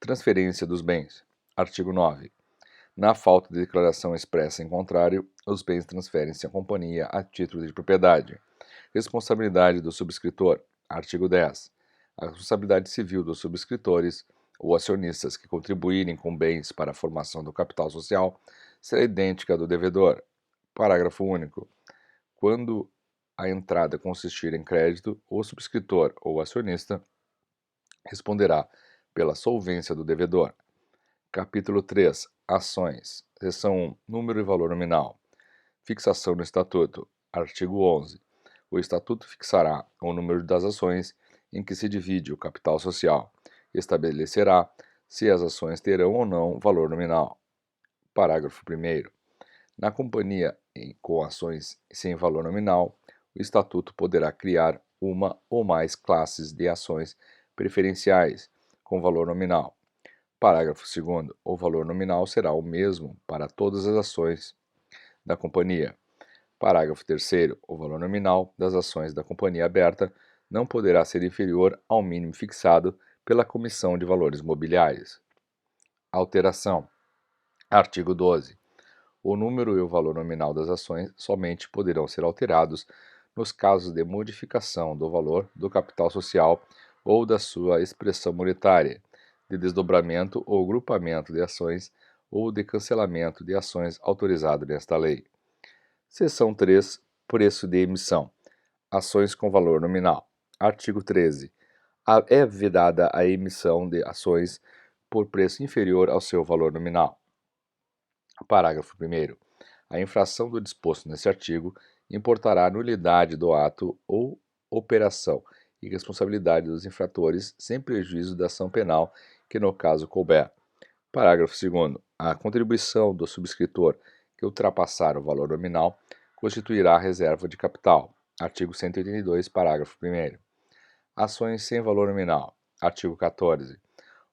Transferência dos bens. Artigo 9. Na falta de declaração expressa em contrário, os bens transferem-se à companhia a título de propriedade. Responsabilidade do subscritor. Artigo 10. A responsabilidade civil dos subscritores ou acionistas que contribuírem com bens para a formação do capital social será idêntica à do devedor. Parágrafo único. Quando a entrada consistir em crédito, o subscritor ou acionista responderá pela solvência do devedor. Capítulo 3. Ações. Seção 1. Número e valor nominal. Fixação no Estatuto. Artigo 11. O Estatuto fixará o número das ações em que se divide o capital social. Estabelecerá se as ações terão ou não valor nominal. Parágrafo 1º. Na companhia com ações sem valor nominal, o Estatuto poderá criar uma ou mais classes de ações preferenciais com valor nominal. Parágrafo 2º. O valor nominal será o mesmo para todas as ações da companhia. Parágrafo 3º. O valor nominal das ações da companhia aberta não poderá ser inferior ao mínimo fixado pela Comissão de Valores Mobiliários. Alteração. Artigo 12. O número e o valor nominal das ações somente poderão ser alterados nos casos de modificação do valor do capital social ou da sua expressão monetária, de desdobramento ou grupamento de ações ou de cancelamento de ações autorizado nesta lei. Seção 3. Preço de emissão. Ações com valor nominal. Artigo 13. É vedada a emissão de ações por preço inferior ao seu valor nominal. Parágrafo 1º. A infração do disposto neste artigo importará a nulidade do ato ou operação e responsabilidade dos infratores sem prejuízo da ação penal que no caso couber. Parágrafo 2º. A contribuição do subscritor que ultrapassar o valor nominal constituirá reserva de capital. Artigo 182, parágrafo 1º. Ações sem valor nominal. Artigo 14.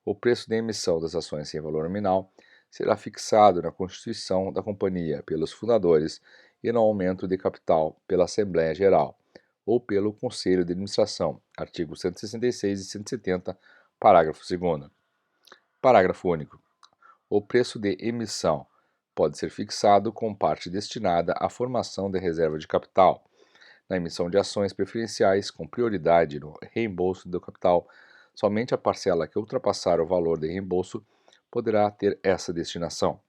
O preço de emissão das ações sem valor nominal será fixado na constituição da companhia pelos fundadores e no aumento de capital pela Assembleia Geral ou pelo Conselho de Administração. Artigo 166 e 170, parágrafo 2º. Parágrafo único. O preço de emissão pode ser fixado com parte destinada à formação de reserva de capital, na emissão de ações preferenciais com prioridade no reembolso do capital. Somente a parcela que ultrapassar o valor de reembolso poderá ter essa destinação.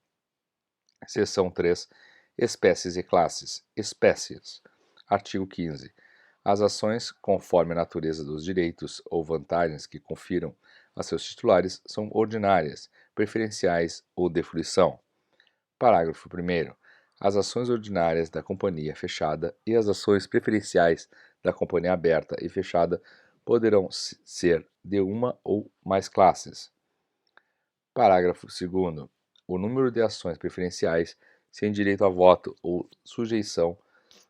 Seção 3. Espécies e classes. Espécies. Artigo 15. As ações, conforme a natureza dos direitos ou vantagens que confiram a seus titulares, são ordinárias, preferenciais ou de fruição. Parágrafo 1º. As ações ordinárias da companhia fechada e as ações preferenciais da companhia aberta e fechada poderão ser de uma ou mais classes. Parágrafo 2º. O número de ações preferenciais sem direito a voto ou sujeição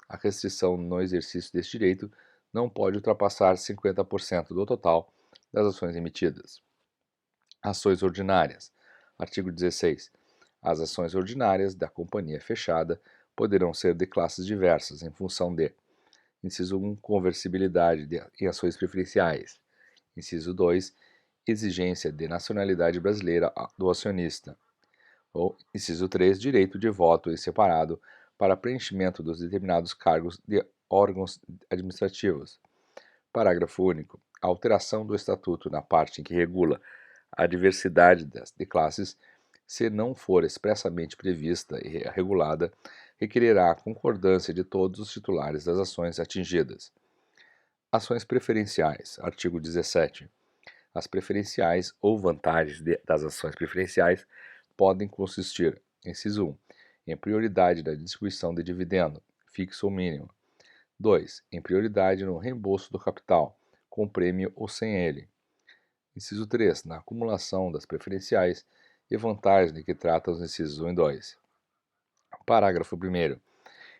à restrição no exercício deste direito não pode ultrapassar 50% do total das ações emitidas. Ações ordinárias. Artigo 16. As ações ordinárias da companhia fechada poderão ser de classes diversas em função de: inciso 1, conversibilidade em ações preferenciais. Inciso 2, exigência de nacionalidade brasileira do acionista. Ou, inciso 3, direito de voto em separado para preenchimento dos determinados cargos de órgãos administrativos. Parágrafo único. A alteração do Estatuto na parte em que regula a diversidade de classes, se não for expressamente prevista e regulada, requererá a concordância de todos os titulares das ações atingidas. Ações preferenciais. Artigo 17. As preferenciais ou vantagens das ações preferenciais podem consistir, inciso 1, em prioridade na distribuição de dividendo, fixo ou mínimo. 2. Em prioridade no reembolso do capital, com prêmio ou sem ele. Inciso 3. Na acumulação das preferenciais e vantagens de que tratam os incisos 1 e 2. Parágrafo 1º.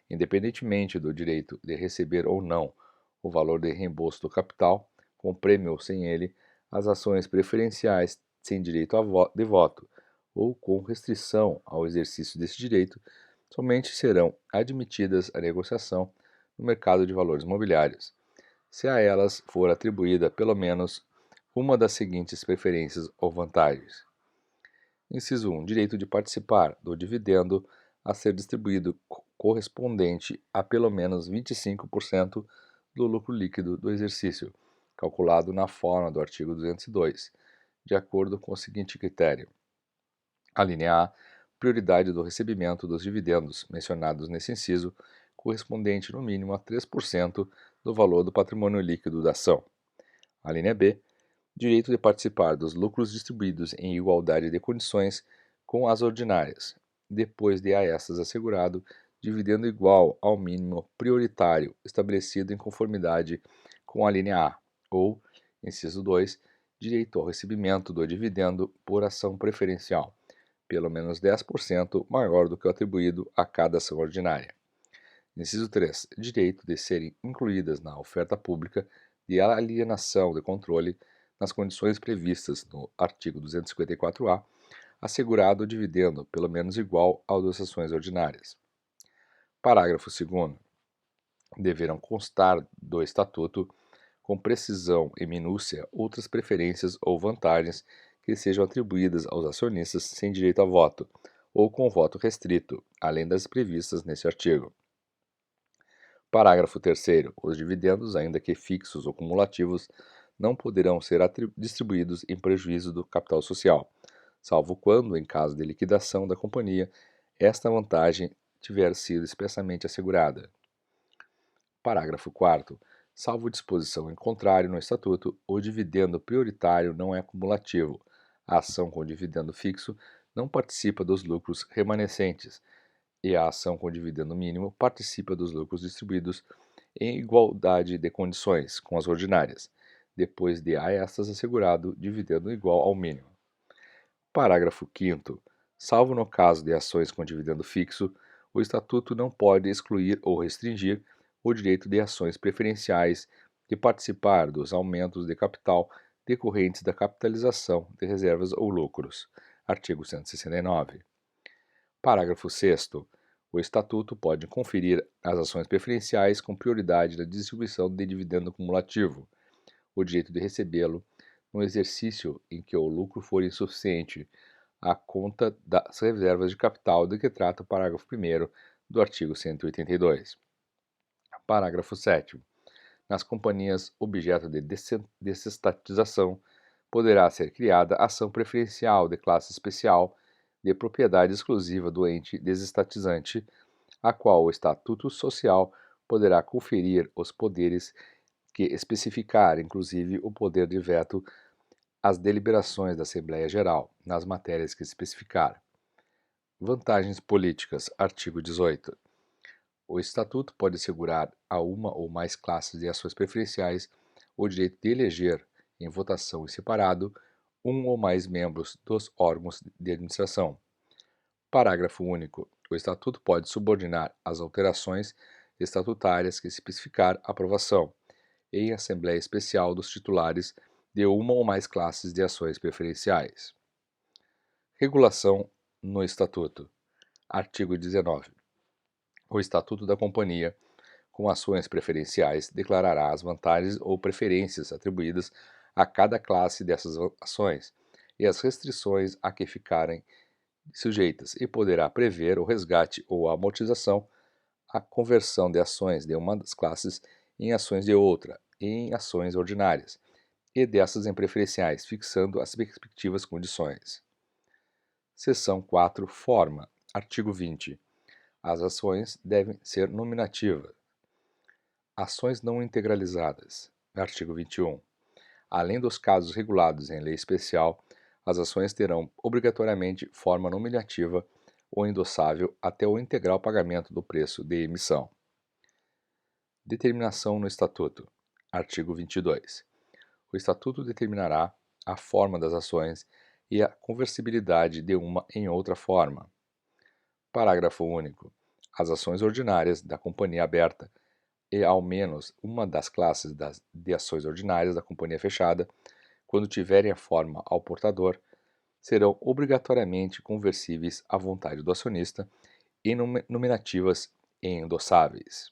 Independentemente do direito de receber ou não o valor de reembolso do capital, com prêmio ou sem ele, as ações preferenciais sem direito de voto ou com restrição ao exercício desse direito somente serão admitidas à negociação no mercado de valores mobiliários, se a elas for atribuída pelo menos uma das seguintes preferências ou vantagens. Inciso 1. Direito de participar do dividendo a ser distribuído correspondente a pelo menos 25% do lucro líquido do exercício, calculado na forma do artigo 202, de acordo com o seguinte critério. A linha A, prioridade do recebimento dos dividendos mencionados nesse inciso, correspondente no mínimo a 3% do valor do patrimônio líquido da ação. A linha B, direito de participar dos lucros distribuídos em igualdade de condições com as ordinárias, depois de a estas assegurado dividendo igual ao mínimo prioritário estabelecido em conformidade com a linha A, ou, inciso 2, direito ao recebimento do dividendo por ação preferencial, pelo menos 10% maior do que o atribuído a cada ação ordinária. Inciso 3, direito de serem incluídas na oferta pública de alienação de controle nas condições previstas no artigo 254-A, assegurado o dividendo pelo menos igual ao das ações ordinárias. Parágrafo 2º. Deverão constar do Estatuto, com precisão e minúcia, outras preferências ou vantagens que sejam atribuídas aos acionistas sem direito a voto, ou com voto restrito, além das previstas nesse artigo. Parágrafo 3º. Os dividendos, ainda que fixos ou cumulativos, não poderão ser distribuídos em prejuízo do capital social, salvo quando, em caso de liquidação da companhia, esta vantagem tiver sido expressamente assegurada. Parágrafo 4º. Salvo disposição em contrário no Estatuto, o dividendo prioritário não é cumulativo. A ação com dividendo fixo não participa dos lucros remanescentes, e a ação com dividendo mínimo participa dos lucros distribuídos em igualdade de condições com as ordinárias, depois de a estas assegurado dividendo igual ao mínimo. Parágrafo 5º. Salvo no caso de ações com dividendo fixo, o Estatuto não pode excluir ou restringir o direito de ações preferenciais de participar dos aumentos de capital decorrentes da capitalização de reservas ou lucros. Artigo 169. Parágrafo 6º. O Estatuto pode conferir as ações preferenciais com prioridade na distribuição de dividendo cumulativo o direito de recebê-lo no exercício em que o lucro for insuficiente à conta das reservas de capital de que trata o parágrafo 1º do artigo 182. Parágrafo 7º. Nas companhias objeto de desestatização, poderá ser criada ação preferencial de classe especial de propriedade exclusiva do ente desestatizante, a qual o Estatuto Social poderá conferir os poderes que especificar, inclusive, o poder de veto às deliberações da Assembleia Geral, nas matérias que especificar. Vantagens políticas. Artigo 18. O Estatuto pode assegurar a uma ou mais classes de ações preferenciais o direito de eleger, em votação em separado, um ou mais membros dos órgãos de administração. Parágrafo único. O Estatuto pode subordinar as alterações estatutárias que especificar aprovação, em Assembleia Especial dos titulares de uma ou mais classes de ações preferenciais. Regulação no Estatuto. Artigo 19. O Estatuto da Companhia, com ações preferenciais, declarará as vantagens ou preferências atribuídas a cada classe dessas ações e as restrições a que ficarem sujeitas e poderá prever o resgate ou a amortização, a conversão de ações de uma das classes em ações de outra, em ações ordinárias, e dessas em preferenciais, fixando as respectivas condições. Seção 4. Forma. Artigo 20. As ações devem ser nominativas. Ações não integralizadas. Artigo 21. Além dos casos regulados em lei especial, as ações terão obrigatoriamente forma nominativa ou endossável até o integral pagamento do preço de emissão. Determinação no Estatuto. Artigo 22. O Estatuto determinará a forma das ações e a conversibilidade de uma em outra forma. Parágrafo único. As ações ordinárias da companhia aberta e ao menos uma das classes de ações ordinárias da companhia fechada, quando tiverem a forma ao portador, serão obrigatoriamente conversíveis à vontade do acionista e nominativas e endossáveis.